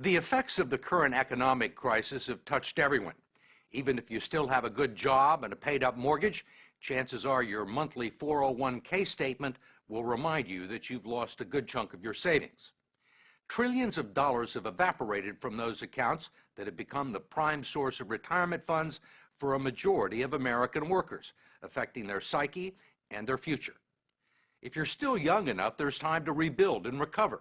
The effects of the current economic crisis have touched everyone. Even if you still have a good job and a paid-up mortgage, chances are your monthly 401k statement will remind you that you've lost a good chunk of your savings. Trillions of dollars have evaporated from those accounts that have become the prime source of retirement funds for a majority of American workers, affecting their psyche and their future. If you're still young enough, there's time to rebuild and recover.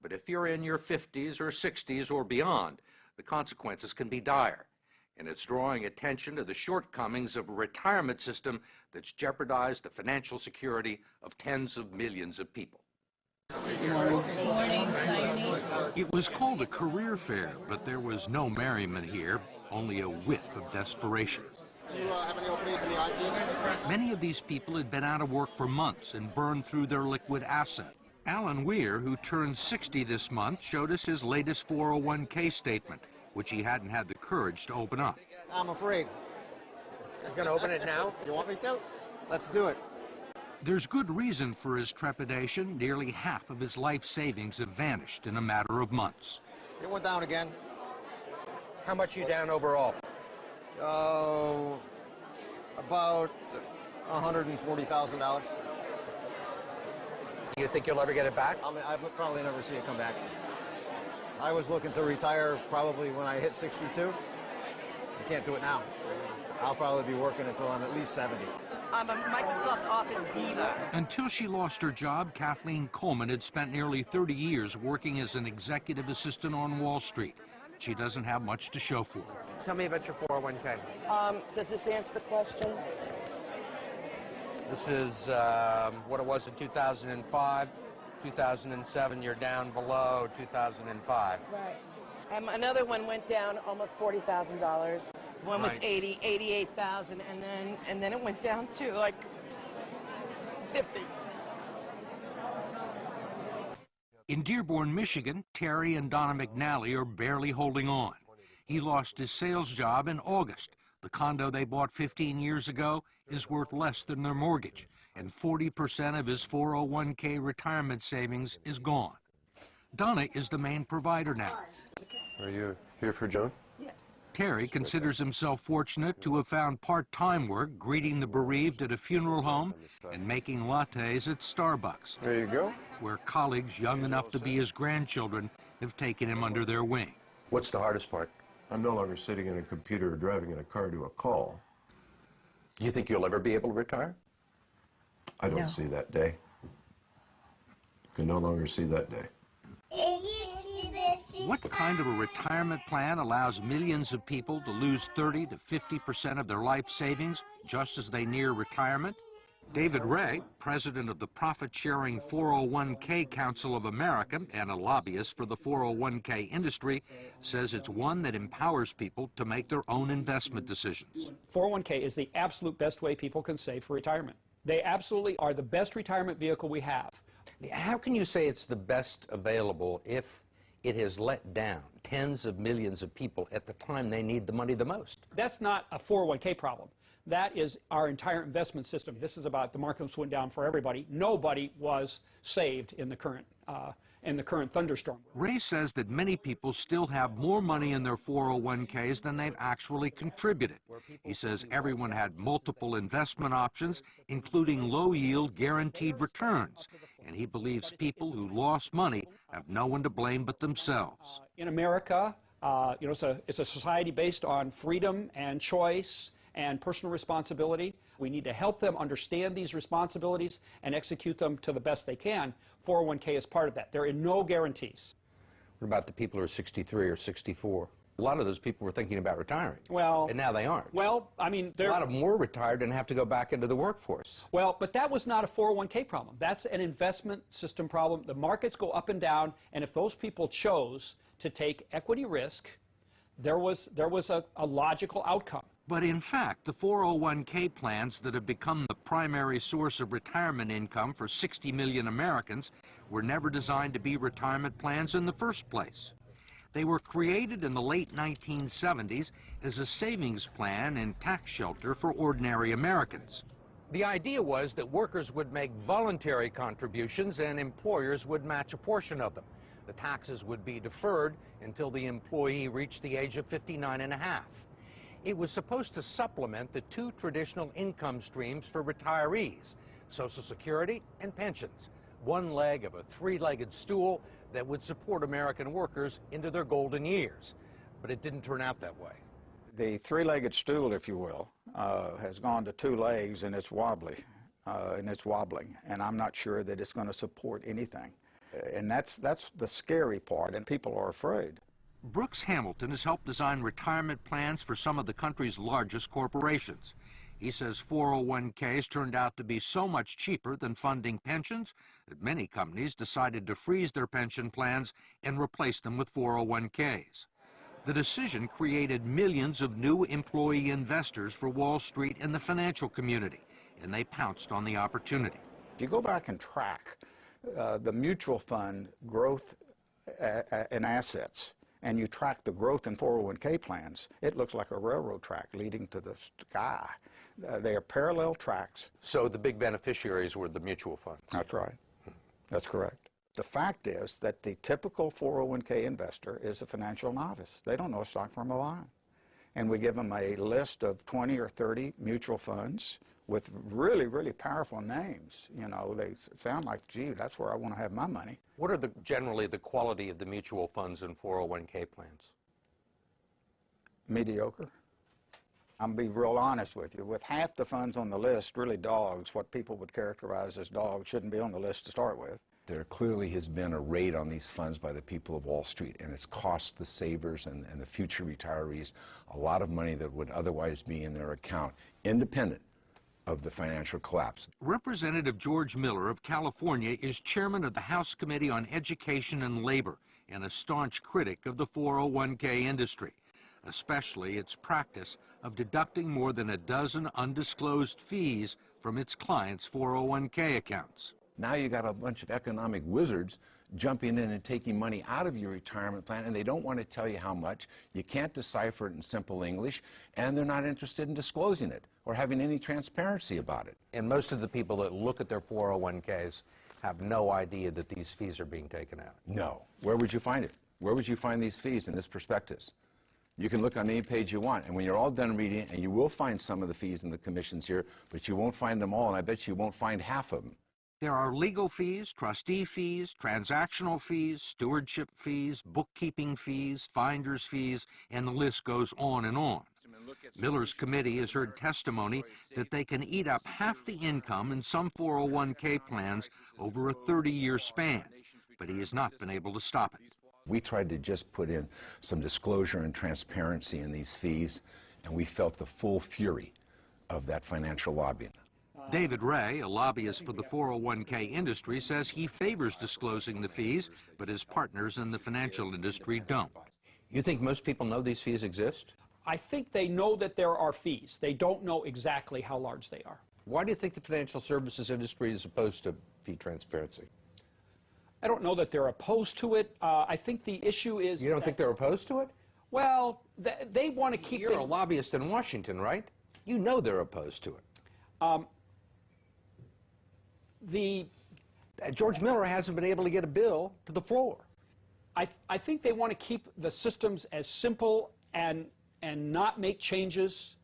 But if you're in your 50s or 60s or beyond, the consequences can be dire. And it's drawing attention to the shortcomings of a retirement system that's jeopardized the financial security of tens of millions of people. Good morning. Good morning. It was called a career fair, but there was no merriment here, only a whiff of desperation. Do you have any openings in the IT industry? Many of these people had been out of work for months and burned through their liquid asset. Alan Weir, who turned 60 this month, showed us his latest 401k statement, which he hadn't had the courage to open up. I'm afraid. You're going to open it now? You want me to? Let's do it. There's good reason for his trepidation. Nearly half of his life savings have vanished in a matter of months. It went down again. How much are you down overall? About $140,000. Do you think you'll ever get it back? I'll probably never see it come back. I was looking to retire probably when I hit 62. I can't do it now. I'll probably be working until I'm at least 70. I'm a Microsoft Office diva. Until she lost her job, Kathleen Coleman had spent nearly 30 years working as an executive assistant on Wall Street. She doesn't have much to show for it. Tell me about your 401k. Does this answer the question? This is what it was in 2005. 2007, you're down below 2005. Right. Another one went down almost $40,000. One was Right. 88,000, and then it went down to like 50. In Dearborn, Michigan, Terry and Donna McNally are barely holding on. He lost his sales job in August. The condo they bought 15 years ago is worth less than their mortgage, and 40% of his 401k retirement savings is gone. Donna is the main provider now. Are you here for Joan? Yes. Terry considers himself fortunate to have found part-time work greeting the bereaved at a funeral home and making lattes at Starbucks. There you go. Where colleagues young enough to be his grandchildren have taken him under their wing. What's the hardest part? I'm no longer sitting in a computer or driving in a car to a call. Do you think you'll ever be able to retire? I don't see that day. Can no longer see that day. What kind of a retirement plan allows millions of people to lose 30 to 50% of their life savings just as they near retirement? David Ray, president of the Profit-Sharing 401k Council of America and a lobbyist for the 401k industry, says it's one that empowers people to make their own investment decisions. 401k is the absolute best way people can save for retirement. They absolutely are the best retirement vehicle we have. How can you say it's the best available if it has let down tens of millions of people at the time they need the money the most? That's not a 401k problem. That is our entire investment system. This is about the markets went down for everybody. Nobody was saved in the current thunderstorm. Ray says that many people still have more money in their 401ks than they've actually contributed. He says everyone had multiple investment options, including low-yield guaranteed returns, and he believes people who lost money have no one to blame but themselves. In America, it's a society based on freedom and choice and personal responsibility. We need to help them understand these responsibilities and execute them to the best they can. 401k is part of that. There are no guarantees. What about the people who are 63 or 64? A lot of those people were thinking about retiring. Well, and now they aren't. Well, I mean, a lot of them were retired and have to go back into the workforce. Well, but that was not a 401k problem. That's an investment system problem. The markets go up and down, and if those people chose to take equity risk, there was a logical outcome. But in fact, the 401k plans that have become the primary source of retirement income for 60 million Americans were never designed to be retirement plans in the first place. They were created in the late 1970s as a savings plan and tax shelter for ordinary Americans. The idea was that workers would make voluntary contributions and employers would match a portion of them. The taxes would be deferred until the employee reached the age of 59 and a half. It was supposed to supplement the two traditional income streams for retirees, Social Security and pensions, one leg of a three-legged stool that would support American workers into their golden years. But it didn't turn out that way. The three-legged stool, if you will, has gone to two legs, and it's wobbly, and it's wobbling, and I'm not sure that it's going to support anything. And that's the scary part, and people are afraid. Brooks Hamilton has helped design retirement plans for some of the country's largest corporations. He says 401ks turned out to be so much cheaper than funding pensions that many companies decided to freeze their pension plans and replace them with 401ks. The decision created millions of new employee investors for Wall Street and the financial community, and they pounced on the opportunity. If you go back and track the mutual fund growth in assets, and you track the growth in 401k plans, it looks like a railroad track leading to the sky. They are parallel tracks. So the big beneficiaries were the mutual funds. That's right. That's correct. The fact is that the typical 401k investor is a financial novice. They don't know a stock from a bond. And we give them a list of 20 or 30 mutual funds with really, really powerful names. You know, they sound like, gee, that's where I want to have my money. What are generally the quality of the mutual funds and 401k plans? Mediocre. I'm going to be real honest with you. With half the funds on the list, really dogs, what people would characterize as dogs, shouldn't be on the list to start with. There clearly has been a raid on these funds by the people of Wall Street, and it's cost the savers and the future retirees a lot of money that would otherwise be in their account, independent of the financial collapse. Representative George Miller of California is chairman of the House Committee on Education and Labor and a staunch critic of the 401k industry, especially its practice of deducting more than a dozen undisclosed fees from its clients' 401k accounts. Now you got a bunch of economic wizards jumping in and taking money out of your retirement plan, and they don't want to tell you how much. You can't decipher it in simple English, and they're not interested in disclosing it or having any transparency about it. And most of the people that look at their 401ks have no idea that these fees are being taken out. No. Where would you find it? Where would you find these fees in this prospectus? You can look on any page you want, and when you're all done reading it, and you will find some of the fees and the commissions here, but you won't find them all, and I bet you won't find half of them. There are legal fees, trustee fees, transactional fees, stewardship fees, bookkeeping fees, finder's fees, and the list goes on and on. Miller's committee has heard testimony that they can eat up half the income in some 401k plans over a 30-year span, but he has not been able to stop it. We tried to just put in some disclosure and transparency in these fees, and we felt the full fury of that financial lobbying. David Ray, a lobbyist for the 401k industry, says he favors disclosing the fees, but his partners in the financial industry don't. You think most people know these fees exist? I think they know that there are fees. They don't know exactly how large they are. Why do you think the financial services industry is opposed to fee transparency? I don't know that they're opposed to it. I think the issue is... You don't think they're opposed to it? Well, they want to keep... You're a lobbyist in Washington, right? You know they're opposed to it. George Miller hasn't been able to get a bill to the floor. I think they want to keep the systems as simple and not make changes.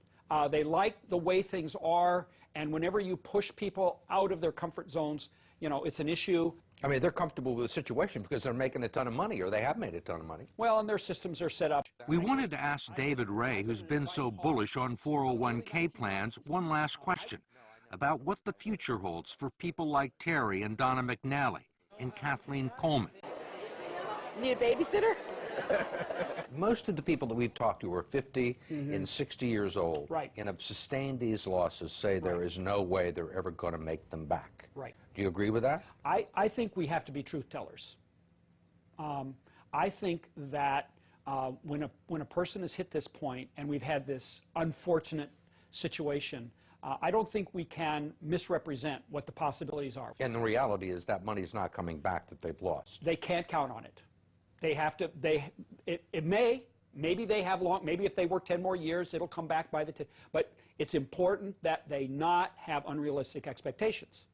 They like the way things are, and whenever you push people out of their comfort zones, you know, it's an issue. I mean, they're comfortable with the situation because they're making a ton of money, or they have made a ton of money. Well, and their systems are set up. We wanted to ask David Ray, who's been so bullish on 401k plans, one last question about what the future holds for people like Terry and Donna McNally and Kathleen Coleman. Need a babysitter? Most of the people that we've talked to are 50 and 60 years old, Right. and have sustained these losses, say there is no way they're ever going to make them back. Right. Do you agree with that? I think we have to be truth tellers. I think that when a person has hit this point, and we've had this unfortunate situation, I don't think we can misrepresent what the possibilities are. And the reality is that money's not coming back that they've lost. They can't count on it. They have to, maybe they have maybe if they work 10 more years, it'll come back by but it's important that they not have unrealistic expectations.